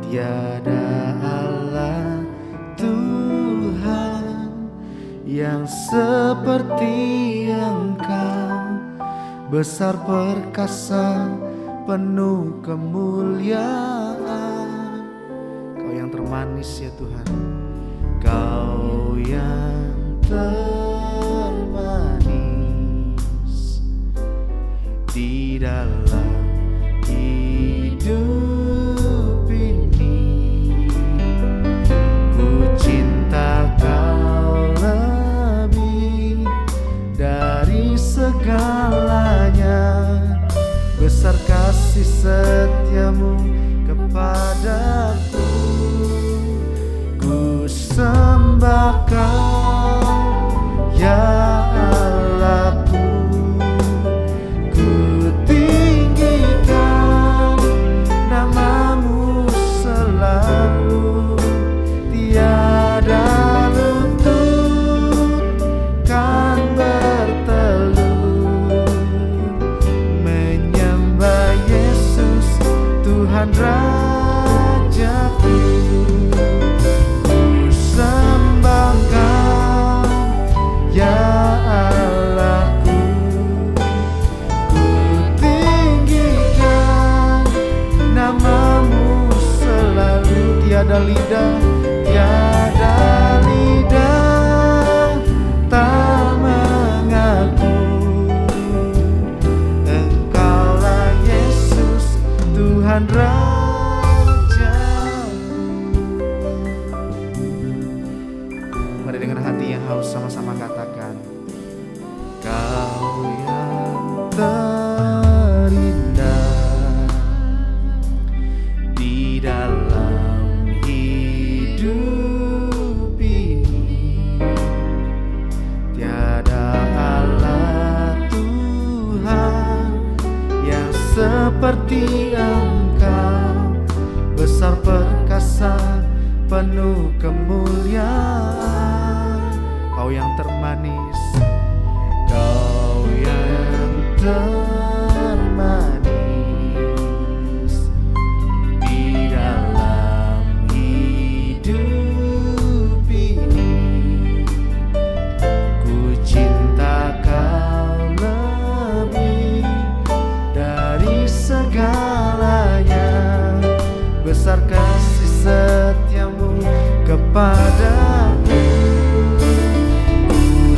Tiada Allah Tuhan yang seperti Engkau, besar perkasa penuh kemuliaan. Kau yang termanis ya Tuhan, Kau yang termanis di dalam hidup ini. Ku cinta Kau lebih dari segalanya, besar kasih setiamu kepadaku. Ku sembah Kau ya Allahku. Ku tinggikan nama-Mu selalu. Tiada lutut kan bertelut menyembah Yesus Tuhan Rajaku. Ku sembah Kau ya Allahku. Ku tinggikan nama-Mu selalu. Tiada lidah tak mengaku Engkaulah Yesus Tuhan Raja. Mari dengan hati yang haus sama-sama katakan, Kau yang terindah di dalam hidup ini. Tiada Allah Tuhan yang seperti Engkau, besar perkasa penuh kemuliaan. Kau yang termanis, Kau yang termanis di dalam hidup ini. Ku cinta Kau lebih dari segalanya, besar kasih setiamu kepadaku. Ku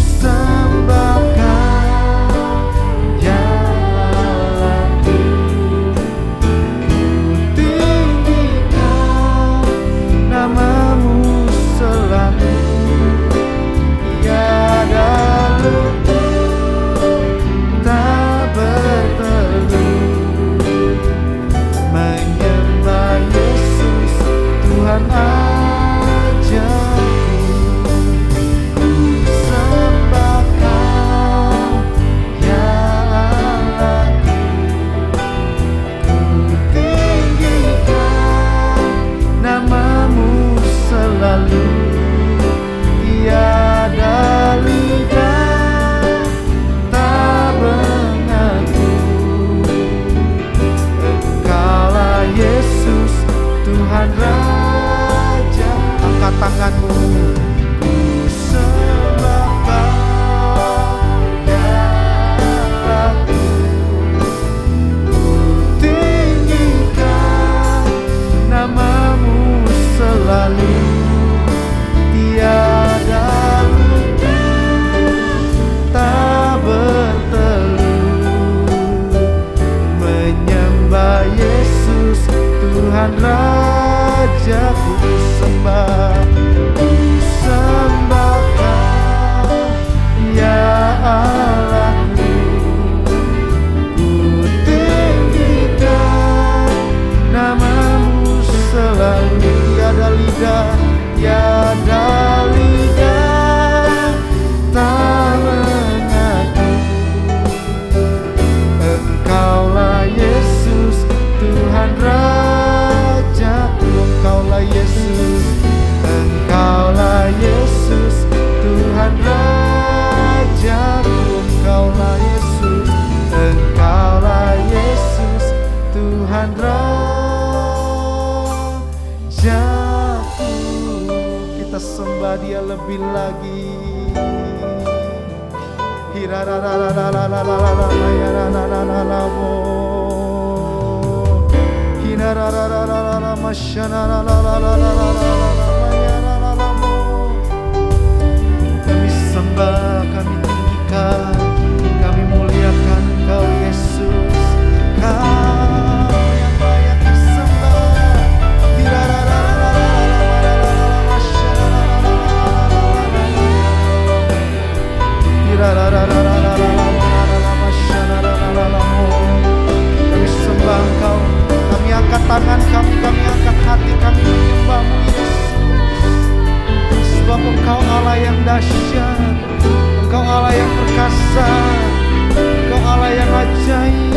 Kami sembah, kami tinggikan, kami muliakan Engkau Yesus. Kau yang layak disembah. Kami sembah Engkau, kami angkat tangan kami angkat hati kami menyembah-Mu Yesus. Sebab Engkau Allah yang dahsyat, Engkau Allah yang perkasa, Engkau Allah yang ajaib.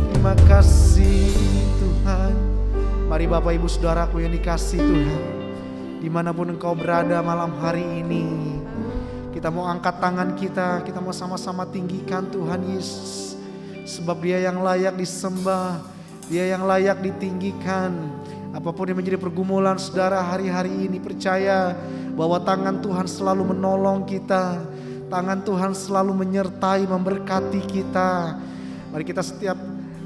Terima kasih Tuhan. Mari Bapak Ibu Saudaraku yang dikasihi Tuhan, dimanapun Engkau berada malam hari ini, kita mau angkat tangan kita mau sama-sama tinggikan Tuhan Yesus. Sebab Dia yang layak disembah, Dia yang layak ditinggikan. Apapun yang menjadi pergumulan saudara hari-hari ini, percaya bahwa tangan Tuhan selalu menolong kita. Tangan Tuhan selalu menyertai, memberkati kita. Mari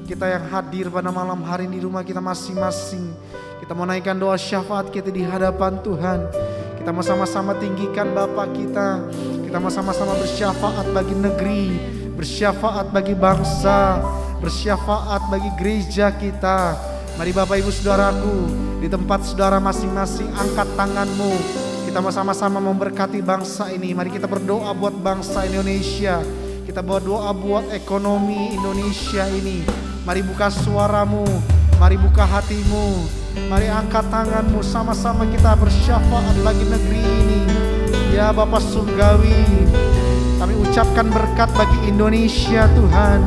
kita yang hadir pada malam hari ini di rumah kita masing-masing, kita mau naikkan doa syafaat kita di hadapan Tuhan. Kita mau sama-sama tinggikan Bapa kita. Kita mau sama-sama bersyafaat bagi negeri, bersyafaat bagi bangsa, bersyafaat bagi gereja kita. Mari Bapak Ibu Saudaraku, di tempat saudara masing-masing angkat tanganmu. Kita mau sama-sama memberkati bangsa ini. Mari kita berdoa buat bangsa Indonesia. Kita berdoa buat ekonomi Indonesia ini. Mari buka suaramu, mari buka hatimu, mari angkat tanganmu, sama-sama kita bersyafaat bagi negeri ini. Ya Bapa Surgawi, kami ucapkan berkat bagi Indonesia Tuhan.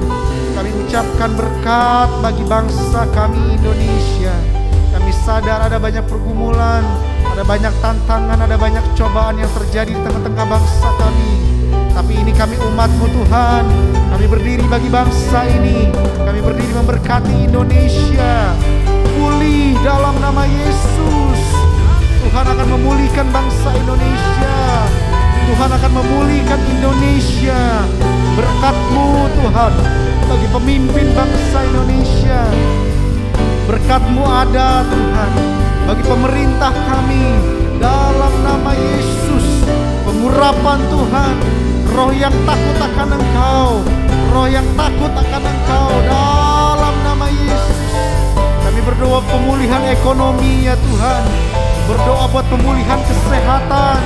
Kami ucapkan berkat bagi bangsa kami Indonesia. Kami sadar ada banyak pergumulan, ada banyak tantangan, ada banyak cobaan yang terjadi di tengah-tengah bangsa kami. Tapi ini kami umat-Mu Tuhan, kami berdiri bagi bangsa ini, kami berdiri memberkati Indonesia. Pulih dalam nama Yesus. Tuhan akan memulihkan bangsa Indonesia. Tuhan akan memulihkan Indonesia. Berkat-Mu Tuhan bagi pemimpin bangsa Indonesia. Berkat-Mu ada Tuhan bagi pemerintah kami. Dalam nama Yesus, pengurapan Tuhan, roh yang takut akan Engkau, roh yang takut akan Engkau, dalam nama Yesus. Kami berdoa pemulihan ekonomi ya Tuhan, berdoa buat pemulihan kesehatan,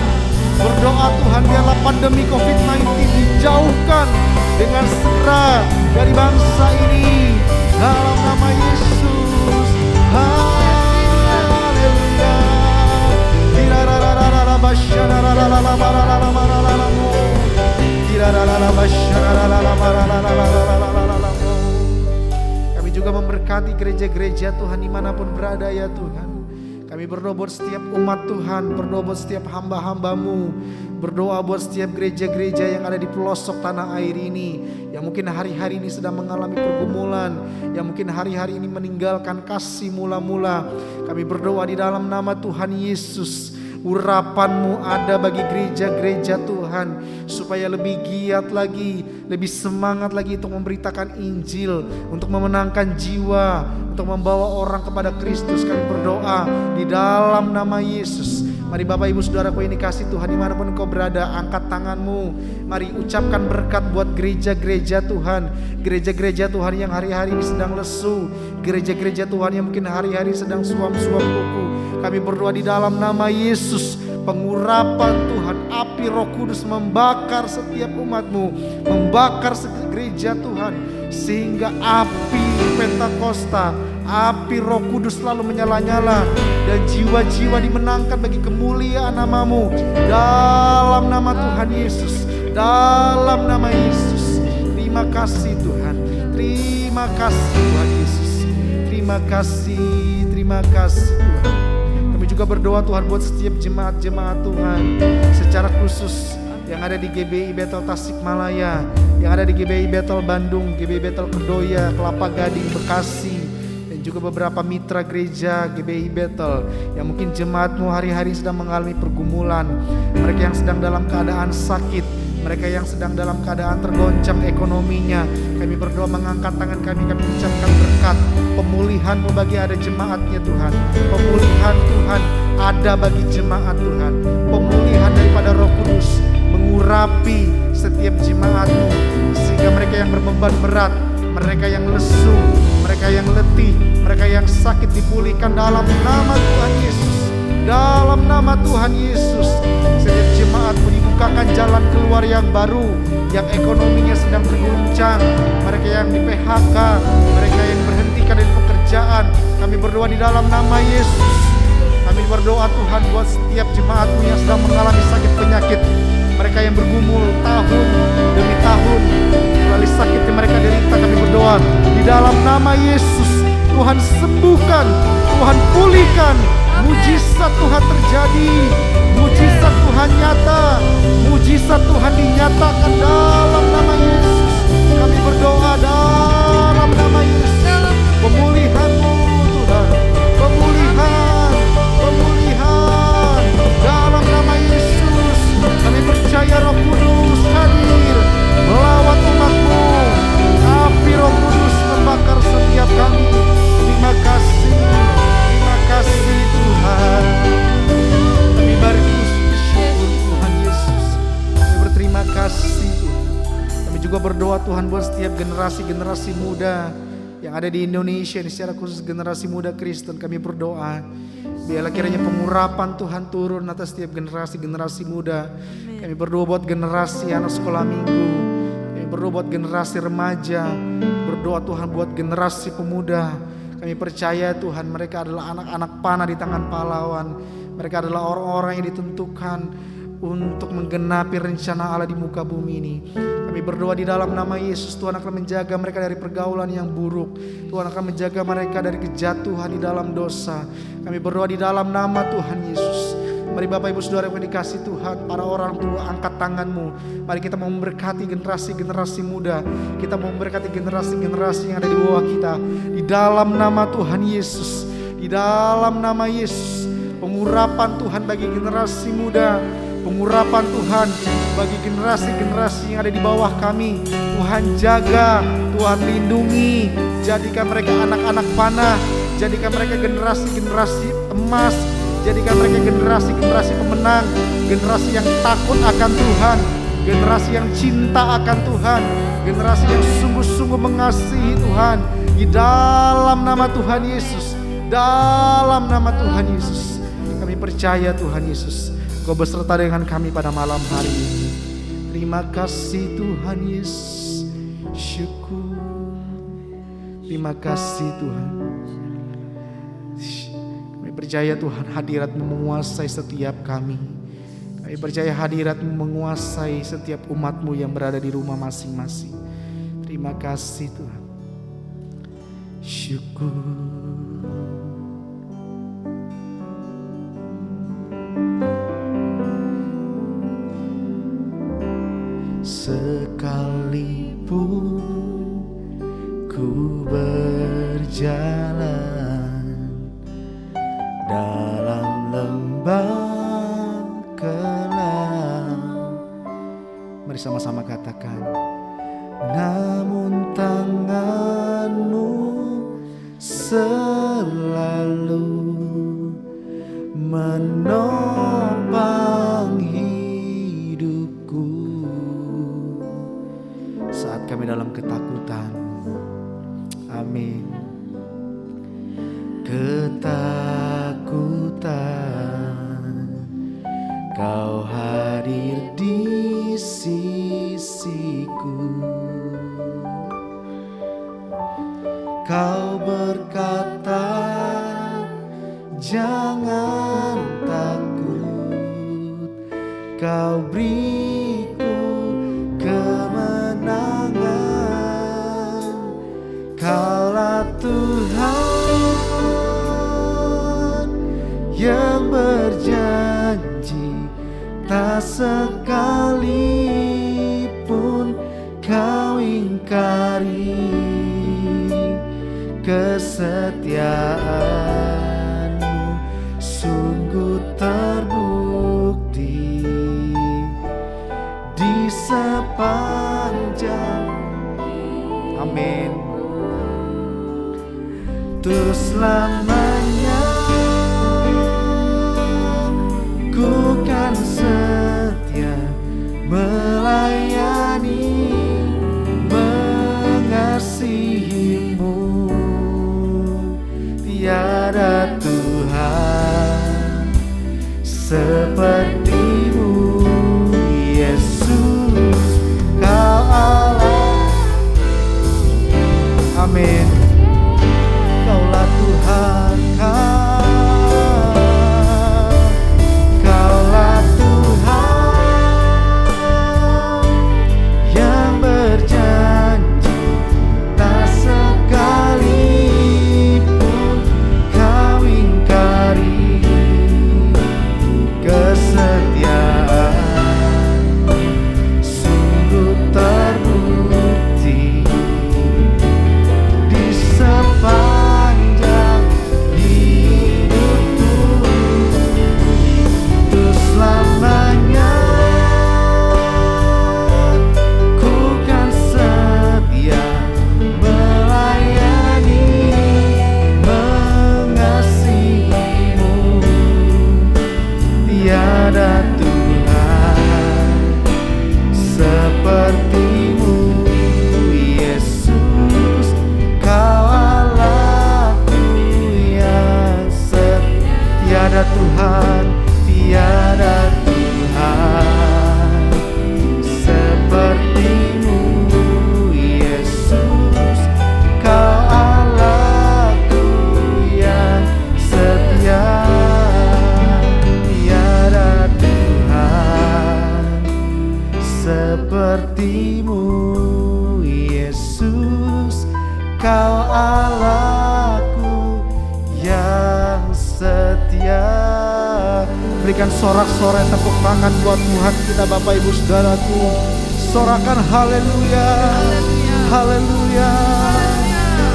berdoa Tuhan biarlah pandemi COVID-19 dijauhkan dengan segera dari bangsa ini, dalam nama Yesus. Haleluya. Kami juga memberkati gereja-gereja Tuhan dimanapun berada ya Tuhan. Kami berdoa buat setiap umat Tuhan, berdoa buat setiap hamba-hamba-Mu, berdoa buat setiap gereja-gereja yang ada di pelosok tanah air ini, yang mungkin hari-hari ini sedang mengalami pergumulan, yang mungkin hari-hari ini meninggalkan kasih mula-mula. Kami berdoa di dalam nama Tuhan Yesus, urapan-Mu ada bagi gereja-gereja Tuhan, supaya lebih giat lagi, lebih semangat lagi untuk memberitakan Injil, untuk memenangkan jiwa, untuk membawa orang kepada Kristus. Kami berdoa di dalam nama Yesus. Mari Bapak Ibu Saudaraku yang dikasihi Tuhan, dimanapun Engkau berada, angkat tanganmu. Mari ucapkan berkat buat gereja-gereja Tuhan, gereja-gereja Tuhan yang hari-hari ini sedang lesu, gereja-gereja Tuhan yang mungkin hari-hari sedang suam-suam kuku. Kami berdoa di dalam nama Yesus, pengurapan Tuhan, api Roh Kudus membakar setiap umat-Mu, membakar gereja Tuhan, sehingga api Pentakosta, api Roh Kudus selalu menyala-nyala, dan jiwa-jiwa dimenangkan bagi kemuliaan nama-Mu, dalam nama Tuhan Yesus, dalam nama Yesus. Terima kasih Tuhan, terima kasih Tuhan Yesus, terima kasih Tuhan. Kami juga berdoa Tuhan buat setiap jemaat-jemaat Tuhan, secara khusus yang ada di GBI Betel Tasikmalaya, yang ada di GBI Betel Bandung, GBI Betel Kedoya, Kelapa Gading, Bekasi, dan juga beberapa mitra gereja GBI Betel yang mungkin jemaatmu hari-hari sedang mengalami pergumulan, mereka yang sedang dalam keadaan sakit, mereka yang sedang dalam keadaan tergoncang ekonominya. Kami berdoa mengangkat tangan kami ucapkan berkat pemulihan-Mu bagi ada jemaatnya Tuhan. Pemulihan Tuhan ada bagi jemaat Tuhan. Pemulihan daripada Roh Kudus mengurapi setiap jemaat-Mu, sehingga mereka yang berbeban berat, mereka yang lesu, mereka yang letih, mereka yang sakit dipulihkan dalam nama Tuhan Yesus. Dalam nama Tuhan Yesus, setiap jemaat-Mu dibukakan jalan keluar yang baru, yang ekonominya sedang terguncang, mereka yang di PHK, mereka yang berhentikan dari pekerjaan. Kami berdoa di dalam nama Yesus. Kami berdoa Tuhan buat setiap jemaat-Mu yang sedang mengalami sakit penyakit, mereka yang bergumul tahun demi tahun melalui sakit yang mereka derita. Kami berdoa di dalam nama Yesus, Tuhan sembuhkan, Tuhan pulihkan. Mujizat Tuhan terjadi, mujizat Tuhan nyata, mujizat Tuhan dinyatakan dalam nama Yesus. Kami berdoa dalam nama Yesus. Pemulihan-Mu Tuhan, pemulihan, pemulihan dalam nama Yesus. Kami percaya Roh Kudus hadir melawat umat-Mu. Api Roh Kudus membakar setiap kami. Terima kasih, terima kasih Tuhan. Kami bersyukur Tuhan Yesus. Kami berterima kasih Tuhan. Kami juga berdoa Tuhan buat setiap generasi-generasi muda yang ada di Indonesia, secara khusus generasi muda Kristen. Kami berdoa biarlah kiranya pengurapan Tuhan turun atas setiap generasi-generasi muda. Kami berdoa buat generasi anak sekolah minggu, kami berdoa buat generasi remaja, berdoa Tuhan buat generasi pemuda. Kami percaya Tuhan mereka adalah anak-anak panah di tangan pahlawan. Mereka adalah orang-orang yang ditentukan untuk menggenapi rencana Allah di muka bumi ini. Kami berdoa di dalam nama Yesus, Tuhan akan menjaga mereka dari pergaulan yang buruk. Tuhan akan menjaga mereka dari kejatuhan di dalam dosa. Kami berdoa di dalam nama Tuhan Yesus. Mari Bapak Ibu Saudara yang dikasihi Tuhan, para orang tua angkat tangan-Mu. Mari kita mau memberkati generasi-generasi muda. Kita mau memberkati generasi-generasi yang ada di bawah kita. Di dalam nama Tuhan Yesus. Di dalam nama Yesus. Pengurapan Tuhan bagi generasi muda. Pengurapan Tuhan bagi generasi-generasi yang ada di bawah kami. Tuhan jaga, Tuhan lindungi. Jadikan mereka anak-anak panah. Jadikan mereka generasi-generasi emas. Jadikan mereka generasi-generasi pemenang, generasi yang takut akan Tuhan, generasi yang cinta akan Tuhan, generasi yang sungguh-sungguh mengasihi Tuhan. Di dalam nama Tuhan Yesus, dalam nama Tuhan Yesus, kami percaya Tuhan Yesus, Kau beserta dengan kami pada malam hari ini. Terima kasih Tuhan Yesus, syukur. Terima kasih Tuhan. Percaya Tuhan hadirat-Mu menguasai setiap kami. Kami percaya hadirat-Mu menguasai setiap umat-Mu yang berada di rumah masing-masing. Terima kasih Tuhan. Syukur. Sekalipun ku berjalan dalam lembah kelam, mari sama-sama katakan, namun tangan-Mu selalu menopang hidupku saat kami dalam ketakutan. Amin. Ketakutan, Kau hadir di sisiku. Kau berkata, jangan takut, Kau beriku kemenangan. Kaulah Tuhan yang berjanji tak sekali kesetiaan-Mu sungguh terbukti di sepanjang, amin, terus selamanya ku kan setia melayani, mengasihi-Mu. Tiada Tuhan seperti-Mu, Yesus, Kau Allah. Amin. Kaulah Tuhan, Kaulah Tuhan yang berjanji tak sekalipun Kau ingkari kesetiaan sungguh terbukti di sepanjang hidupku, terus selamanya ku kan setia melayani, mengasihi-Mu. Tiada Tuhan seperti-Mu, Yesus, Kau Allahku yang setia. Tiada Tuhan, tiada Tuhan seperti-Mu, Yesus, Kau Allahku yang setia. Tiada Tuhan seperti-Mu, Yesus, Kau Allahku yang setia. Berikan sorak-sorai tepuk tangan buat Tuhan kita, Bapak Ibu Saudaraku. Sorakan haleluya, haleluya,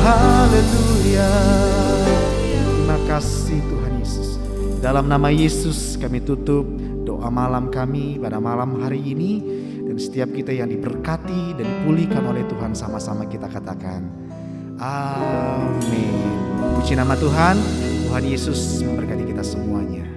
haleluya. Terima kasih Tuhan Yesus. Dalam nama Yesus kami tutup doa malam kami pada malam hari ini. Dan setiap kita yang diberkati dan dipulihkan oleh Tuhan, sama-sama kita katakan amin. Puji nama Tuhan. Tuhan Yesus memberkati kita semuanya.